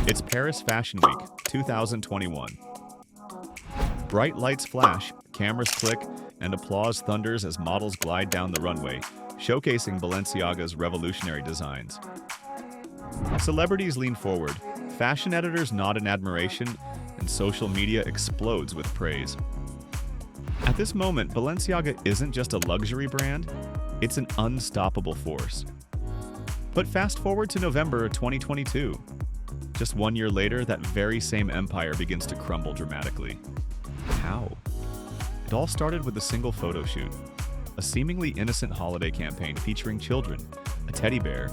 It's Paris Fashion Week 2021. Bright lights flash, cameras click, and applause thunders as models glide down the runway, showcasing Balenciaga's revolutionary designs. Celebrities lean forward, fashion editors nod in admiration, and social media explodes with praise. At this moment, Balenciaga isn't just a luxury brand, it's an unstoppable force. But fast forward to November 2022. Just 1 year later, that very same empire begins to crumble dramatically. How? It all started with a single photo shoot, a seemingly innocent holiday campaign featuring children, a teddy bear,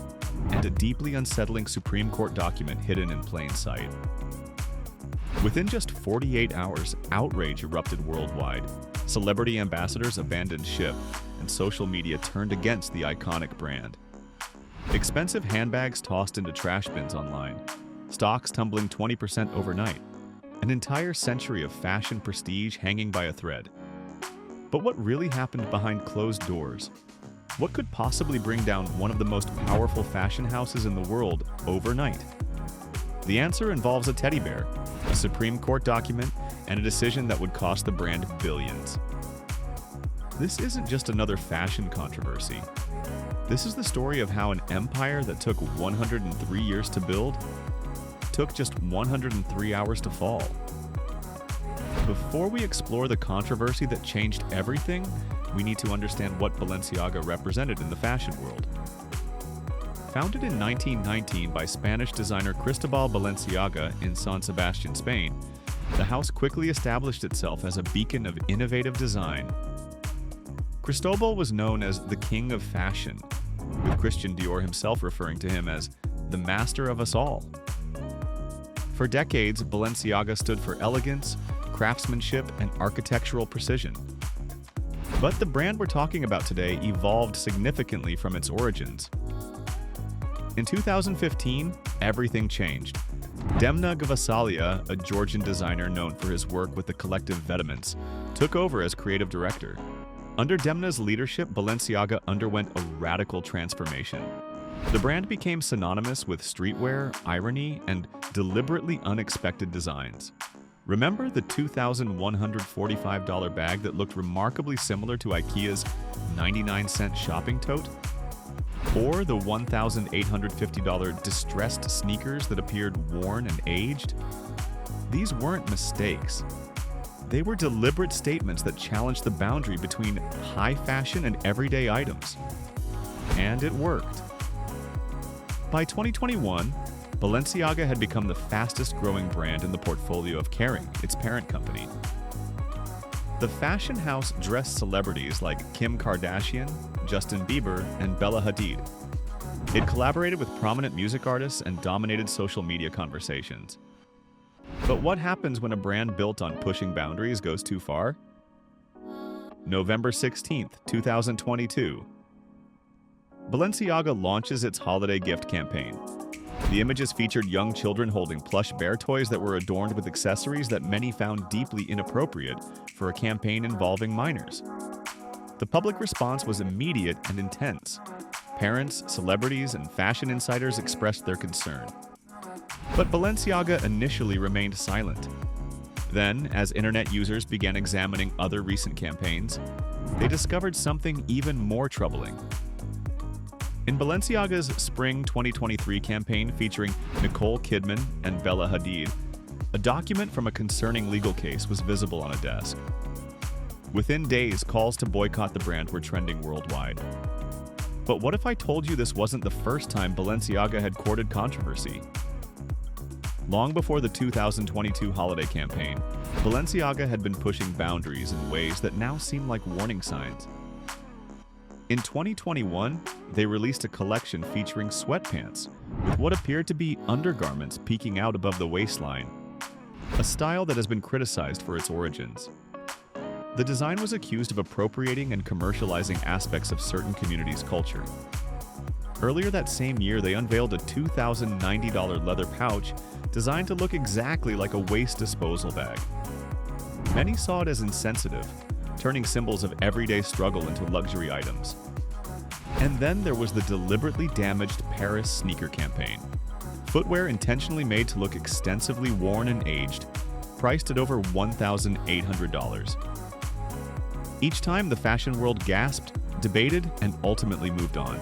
and a deeply unsettling Supreme Court document hidden in plain sight. Within just 48 hours, outrage erupted worldwide. Celebrity ambassadors abandoned ship, and social media turned against the iconic brand. Expensive handbags tossed into trash bins online, stocks tumbling 20% overnight, an entire century of fashion prestige hanging by a thread. But what really happened behind closed doors? What could possibly bring down one of the most powerful fashion houses in the world overnight? The answer involves a teddy bear, a Supreme Court document, and a decision that would cost the brand billions. This isn't just another fashion controversy. This is the story of how an empire that took 103 years to build took just 103 hours to fall. Before we explore the controversy that changed everything, we need to understand what Balenciaga represented in the fashion world. Founded in 1919 by Spanish designer Cristobal Balenciaga in San Sebastian, Spain, the house quickly established itself as a beacon of innovative design. Cristobal was known as the King of Fashion, with Christian Dior himself referring to him as the master of us all. For decades, Balenciaga stood for elegance, craftsmanship, and architectural precision. But the brand we're talking about today evolved significantly from its origins. In 2015, everything changed. Demna Gvasalia, a Georgian designer known for his work with the collective Vetements, took over as creative director. Under Demna's leadership, Balenciaga underwent a radical transformation. The brand became synonymous with streetwear, irony, and deliberately unexpected designs. Remember the $2,145 bag that looked remarkably similar to IKEA's 99-cent shopping tote? Or the $1,850 distressed sneakers that appeared worn and aged? These weren't mistakes. They were deliberate statements that challenged the boundary between high fashion and everyday items. And it worked. By 2021, Balenciaga had become the fastest-growing brand in the portfolio of Kering, its parent company. The fashion house dressed celebrities like Kim Kardashian, Justin Bieber, and Bella Hadid. It collaborated with prominent music artists and dominated social media conversations. But what happens when a brand built on pushing boundaries goes too far? November 16th, 2022. Balenciaga launches its holiday gift campaign. The images featured young children holding plush bear toys that were adorned with accessories that many found deeply inappropriate for a campaign involving minors. The public response was immediate and intense. Parents, celebrities, and fashion insiders expressed their concern. But Balenciaga initially remained silent. Then, as internet users began examining other recent campaigns, they discovered something even more troubling. In Balenciaga's Spring 2023 campaign featuring Nicole Kidman and Bella Hadid, a document from a concerning legal case was visible on a desk. Within days, calls to boycott the brand were trending worldwide. But what if I told you this wasn't the first time Balenciaga had courted controversy? Long before the 2022 holiday campaign, Balenciaga had been pushing boundaries in ways that now seem like warning signs. In 2021, they released a collection featuring sweatpants with what appeared to be undergarments peeking out above the waistline, a style that has been criticized for its origins. The design was accused of appropriating and commercializing aspects of certain communities' culture. Earlier that same year, they unveiled a $2,090 leather pouch designed to look exactly like a waste disposal bag. Many saw it as insensitive, turning symbols of everyday struggle into luxury items. And then there was the deliberately damaged Paris sneaker campaign. Footwear intentionally made to look extensively worn and aged, priced at over $1,800. Each time, the fashion world gasped, debated, and ultimately moved on.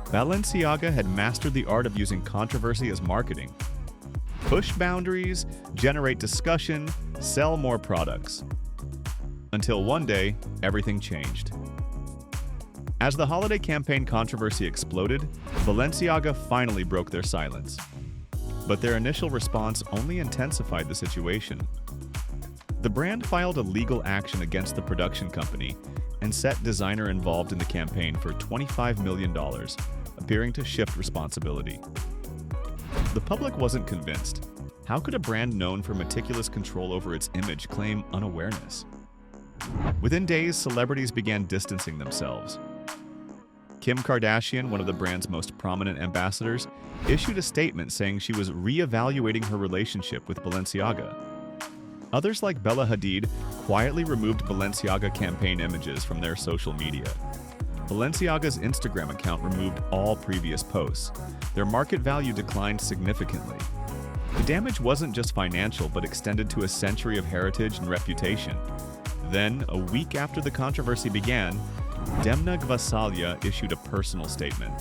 Balenciaga had mastered the art of using controversy as marketing. Push boundaries, generate discussion, sell more products. Until one day, everything changed. As the holiday campaign controversy exploded, Balenciaga finally broke their silence. But their initial response only intensified the situation. The brand filed a legal action against the production company and set designer involved in the campaign for $25 million, appearing to shift responsibility. The public wasn't convinced. How could a brand known for meticulous control over its image claim unawareness? Within days, celebrities began distancing themselves. Kim Kardashian, one of the brand's most prominent ambassadors, issued a statement saying she was re-evaluating her relationship with Balenciaga. Others like Bella Hadid quietly removed Balenciaga campaign images from their social media. Balenciaga's Instagram account removed all previous posts. Their market value declined significantly. The damage wasn't just financial, but extended to a century of heritage and reputation. Then, a week after the controversy began, Demna Gvasalia issued a personal statement.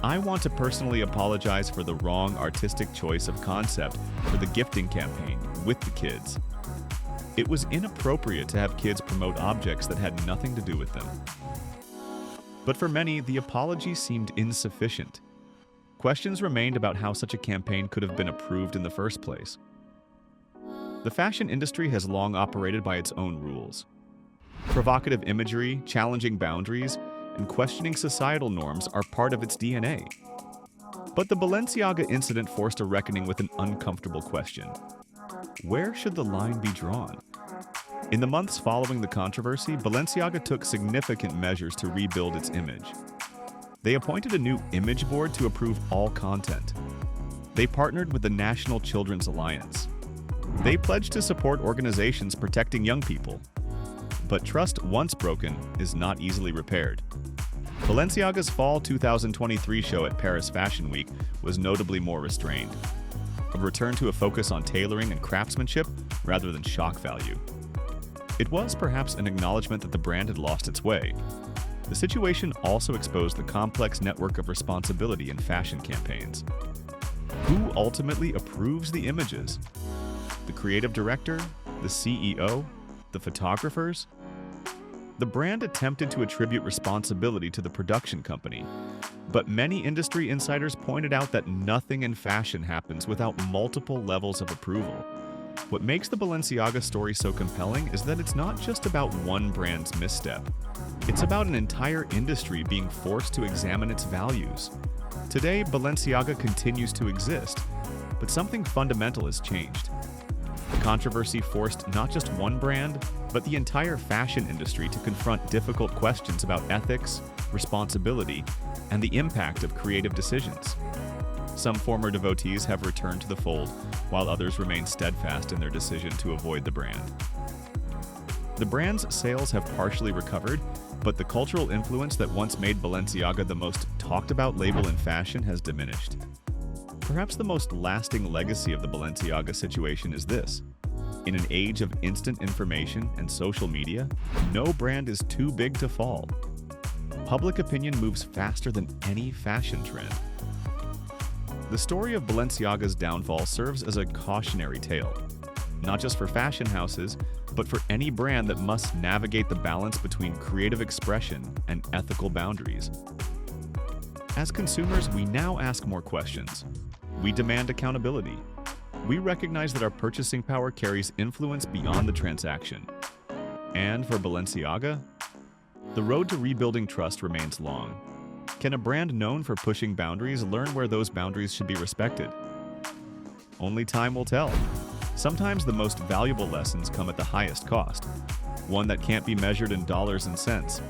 "I want to personally apologize for the wrong artistic choice of concept for the gifting campaign with the kids. It was inappropriate to have kids promote objects that had nothing to do with them." But for many, the apology seemed insufficient. Questions remained about how such a campaign could have been approved in the first place. The fashion industry has long operated by its own rules. Provocative imagery, challenging boundaries, and questioning societal norms are part of its DNA. But the Balenciaga incident forced a reckoning with an uncomfortable question. Where should the line be drawn? In the months following the controversy, Balenciaga took significant measures to rebuild its image. They appointed a new image board to approve all content. They partnered with the National Children's Alliance. They pledged to support organizations protecting young people. But trust once broken is not easily repaired. Balenciaga's fall 2023 show at Paris Fashion Week was notably more restrained. A return to a focus on tailoring and craftsmanship rather than shock value. It was perhaps an acknowledgement that the brand had lost its way. The situation also exposed the complex network of responsibility in fashion campaigns. Who ultimately approves the images? The creative director? The CEO? The photographers? The brand attempted to attribute responsibility to the production company, but many industry insiders pointed out that nothing in fashion happens without multiple levels of approval. What makes the Balenciaga story so compelling is that it's not just about one brand's misstep. It's about an entire industry being forced to examine its values. Today, Balenciaga continues to exist, but something fundamental has changed. The controversy forced not just one brand, but the entire fashion industry to confront difficult questions about ethics, responsibility, and the impact of creative decisions. Some former devotees have returned to the fold, while others remain steadfast in their decision to avoid the brand. The brand's sales have partially recovered, but the cultural influence that once made Balenciaga the most talked about label in fashion has diminished. Perhaps the most lasting legacy of the Balenciaga situation is this. In an age of instant information and social media, no brand is too big to fall. Public opinion moves faster than any fashion trend. The story of Balenciaga's downfall serves as a cautionary tale, not just for fashion houses, but for any brand that must navigate the balance between creative expression and ethical boundaries. As consumers, we now ask more questions. We demand accountability. We recognize that our purchasing power carries influence beyond the transaction. And for Balenciaga, the road to rebuilding trust remains long. Can a brand known for pushing boundaries learn where those boundaries should be respected? Only time will tell. Sometimes the most valuable lessons come at the highest cost, one that can't be measured in dollars and cents,